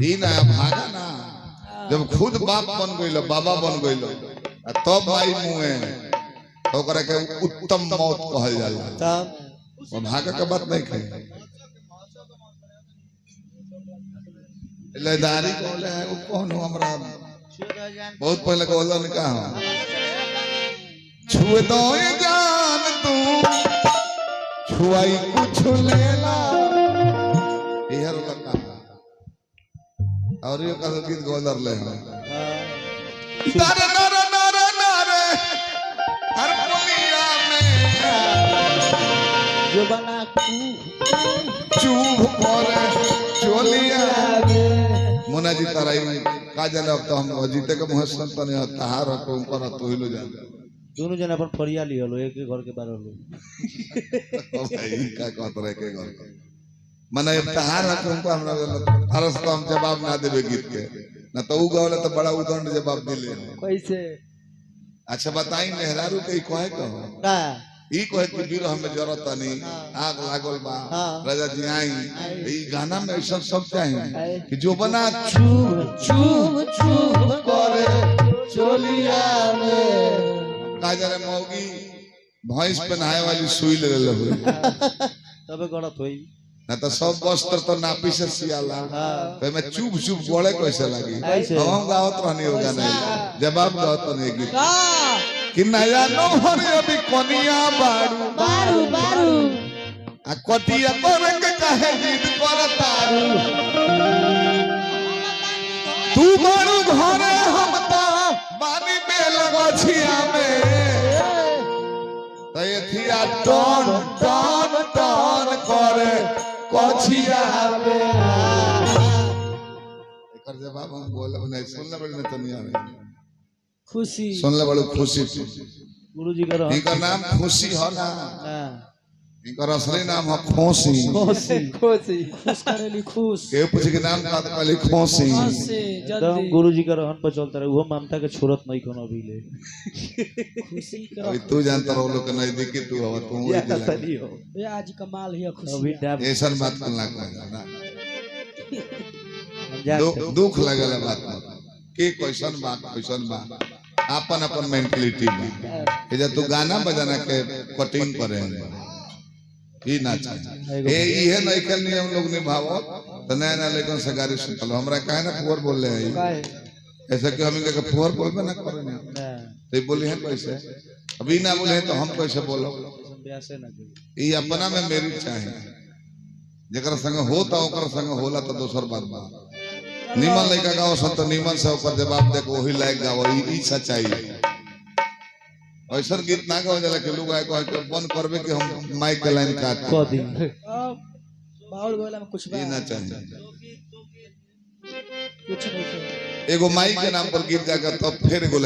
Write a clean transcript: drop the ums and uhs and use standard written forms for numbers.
ई ना भागा ना जब खुद बाप बन गइलो बाबा बन गइलो तब माई मुए तो ओकरा के उत्तम मौत कहल जाला तब वो भागा के बात नहीं कही लेदारी बोले है वो कौन हो हमरा बहुत पहले बोलन का छुए दो ये जान तू छुआई कुछ लेला इहर लगा और ये कल गीत गोदर ले तारे नारे नारे नारे हर पुलिया में जो बना चुभ करे चोलिया मुना जी तराई का जाने अब तो हम जीते के मुंह संत ने तहार को ऊपर तो हिलो जा दोनों जन अपन फरिया लियो लो एक घर के बाहर लो ओ भाई का कहत रहे के घर माने तहार को हमरा अरस तो हम जवाब ना देबे गीत के ना तो उ गवले तो बड़ा उदंड जवाब दिले कैसे अच्छा बताई मेहरारू के कहे कहो का ई कहे कि विरह में जरूरत नहीं आग लागल बा राजा जी आई ई गाना में ऐसा सब चाहिए कि जो बना चुभ चुभ चुभ करे चोलिया में काजरे मौगी भैंस पहनाए वाली सुई ले ले हुई तबे गलत होई ना तो सब वस्त्र तो नापी से सियाला तो मैं चुभ चुभ गोले कैसे लगी हम गावत रहनी होगा नहीं जवाब गावत नहीं गीत कि नया नो हरे अभी कोनिया बारू बारू बारू आ कोटिया तोरे के काहे जिद करतारू तू बारू घरे हम ता बानी में लगछिया में तो ये थिया टन टन टन करे कोछिया में एकर जवाब हम बोले नहीं सुनले बड़े न तनिया में खुशी सुनले बड़े खुशी गुरुजी का इनका नाम खुशी हो ना इनका असली नाम है खोसी खुशी खुशी खुश करेली खुश के पूछ के नाम का कहली खोसी एकदम गुरुजी का रहन पर चलता रहे वो ममता के छोरत नहीं कोनो भी ले खुशी का अभी तू जानता रहो लोग के नजदीकी तू हो तू ये तनी हो ये आज कमाल है खुशी अभी ऐसा बात करना ना दुख लगल बात के क्वेश्चन बात अपन अपन मेंटलिटी में जे तू गाना बजाना के कटिंग करे ई ना चाहिए ए इहे नहीं के नियम लोग निभावो त नया नया लेकिन से गाड़ी सुनलो हमरा काहे ना पुअर बोल ले ऐसा कि हम के पुअर बोलबे ना करे ना तो बोली है कैसे अभी ना बोले तो हम कैसे बोलो ऐसे ना ई अपना में मेरी चाहिए जेकर संग होता ओकर संग होला तो दोसर बात बा निमन लइका गाओ संत निमन से ओकर जवाब दे को वही लायक गाओ ई सच्चाई है ऐसा गीत ना गाओ जाला के लोग आए को बंद करबे कि हम माइक के लाइन काट को दी बाउल गोला में कुछ ई ना चाहिए कुछ नहीं एगो माइक के नाम पर गीत जाकर तब फिर एगो